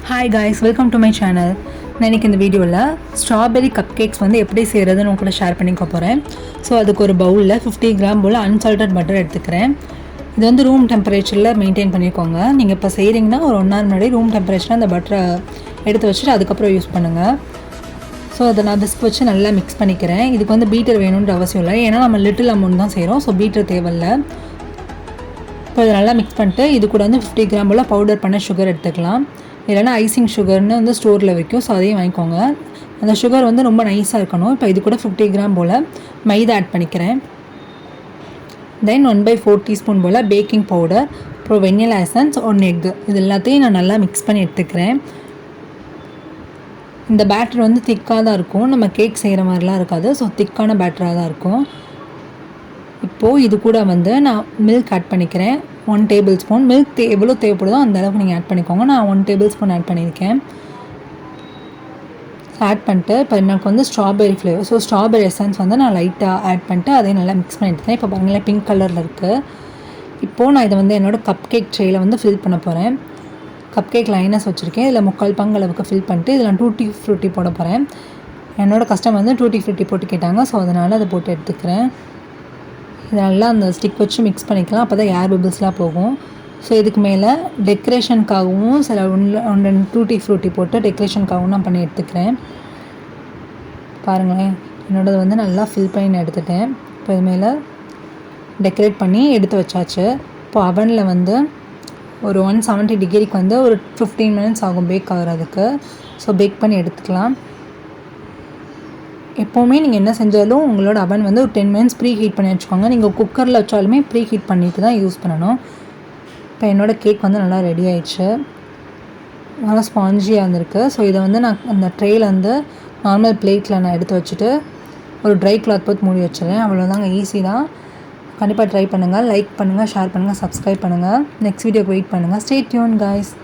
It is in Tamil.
Hi guys, welcome to my channel. நான் இன்றைக்கி இந்த வீடியோவில் ஸ்ட்ராபெரி கப் கேக்ஸ் வந்து எப்படி செய்கிறதுன்னு உங்க கூட ஷேர் பண்ணிக்க போகிறேன். ஸோ அதுக்கு ஒரு பவுலில் 50 கிராம் போல் unsalted பட்டர் எடுத்துக்கிறேன். இது வந்து ரூம் டெம்பரேச்சரில் மெயின்டைன் பண்ணிக்கோங்க. நீங்கள் இப்போ செய்கிறீங்கன்னா ஒரு 1 hour முன்னாடி ரூம் டெம்பரேச்சரில் அந்த பட்டரை எடுத்து வச்சுட்டு அதுக்கப்புறம் யூஸ் பண்ணுங்கள். ஸோ அதை நான் விஸ்க் வச்சு நல்லா மிக்ஸ் பண்ணிக்கிறேன். இதுக்கு வந்து பீட்டர் வேணுன்ற அவசியம் இல்லை, ஏன்னா நம்ம லிட்டில் அமௌண்ட் தான் செய்கிறோம். ஸோ பீட்டர் தேவையில்லை. இப்போ இதை நல்லா மிக்ஸ் பண்ணிட்டு இது கூட வந்து 50 கிராம் போல் பவுடர் பண்ண சுகர் எடுத்துக்கலாம். இல்லைனா ஐசிங் சுகர்னு வந்து ஸ்டோரில் வைக்கும். ஸோ அதையும் வாங்கிக்கோங்க. அந்த சுகர் வந்து ரொம்ப நைஸாக இருக்கணும். இப்போ இது கூட 50 கிராம் போல் மைதா ஆட் பண்ணிக்கிறேன். தென் 1/4 டீஸ்பூன் போல் பேக்கிங் பவுடர், அப்புறம் வெண்ணிலா எசன்ஸ், 1 எக், இது எல்லாத்தையும் நான் நல்லா மிக்ஸ் பண்ணி எடுத்துக்கிறேன். இந்த பேட்டர் வந்து திக்காக தான் இருக்கும், நம்ம கேக் செய்கிற மாதிரிலாம் இருக்காது. ஸோ திக்கான பேட்டராக தான் இருக்கும். இப்போது இது கூட வந்து நான் மில்க் ஆட் பண்ணிக்கிறேன். 1 டேபிள் ஸ்பூன். மில்க் எவ்வளோ தேவைப்படுதோ அந்த அளவுக்கு நீங்கள் ஆட் பண்ணிக்கோங்க. நான் 1 டேபிள் ஸ்பூன் ஆட் பண்ணியிருக்கேன். ஆட் பண்ணிட்டு இப்போ எனக்கு வந்து strawberry flavour, so strawberry essence வந்து நான் லைட்டாக ஆட் பண்ணிட்டு அதையும் நல்லா மிக்ஸ் பண்ணிட்டுருக்கேன். இப்போ பாருங்களேன், பிங்க் கலரில் இருக்குது. இப்போது நான் இதை வந்து என்னோடய கப் கேக் ட்ரேயில் வந்து ஃபில் பண்ண போகிறேன். கப் கேக் லைனஸ் வச்சுருக்கேன். இதில் 3/4 பங்கு அளவுக்கு ஃபில் பண்ணிட்டு இதில் டூட்டி ஃப்ரூட்டி போட போகிறேன். என்னோடய கஸ்டமர் வந்து டூட்டி ஃப்ரூட்டி போட்டு கேட்டாங்க. ஸோ அதனால் அதை போட்டு எடுத்துக்கிறேன். இது நல்லா அந்த ஸ்டிக் வச்சு மிக்ஸ் பண்ணிக்கலாம். அப்போ தான் ஏர் பபிள்ஸ்லாம் போகும். ஸோ இதுக்கு மேலே டெக்கரேஷனுக்காகவும் சில ஒன்று டூட்டி ஃப்ரூட்டி போட்டு டெக்கரேஷனுக்காகவும் நான் பண்ணி எடுத்துக்கிறேன். பாருங்களேன், என்னோடது வந்து நல்லா ஃபில் பண்ணி நான் எடுத்துட்டேன். இப்போ இது மேலே டெக்கரேட் பண்ணி எடுத்து வச்சாச்சு. இப்போ அவனில் வந்து ஒரு 170 டிகிரிக்கு வந்து ஒரு 15 minutes ஆகும் பேக் ஆகிறதுக்கு. ஸோ பேக் பண்ணி எடுத்துக்கலாம். எப்போவுமே நீங்கள் என்ன செஞ்சாலும் உங்களோட அவன் வந்து ஒரு 10 minutes ப்ரீ ஹீட் பண்ணி வச்சுக்கோங்க. நீங்கள் குக்கரில் வச்சாலுமே ப்ரீ ஹீட் பண்ணிட்டு தான் யூஸ் பண்ணணும். இப்போ என்னோடய கேக் வந்து நல்லா ரெடி ஆயிடுச்சு. நல்லா ஸ்பாஞ்சியாக இருந்திருக்கு. ஸோ இதை வந்து நான் அந்த ட்ரேயில் வந்து நார்மல் பிளேட்டில் நான் எடுத்து வச்சுட்டு ஒரு ட்ரை கிளாத் போட்டு மூடி வச்சுருவேன். அவ்வளோதாங்க, ஈஸி தான். கண்டிப்பாக ட்ரை பண்ணுங்கள். லைக் பண்ணுங்கள், ஷேர் பண்ணுங்கள், சப்ஸ்கிரைப் பண்ணுங்கள். நெக்ஸ்ட் வீடியோக்கு வெயிட் பண்ணுங்கள். Stay tune guys.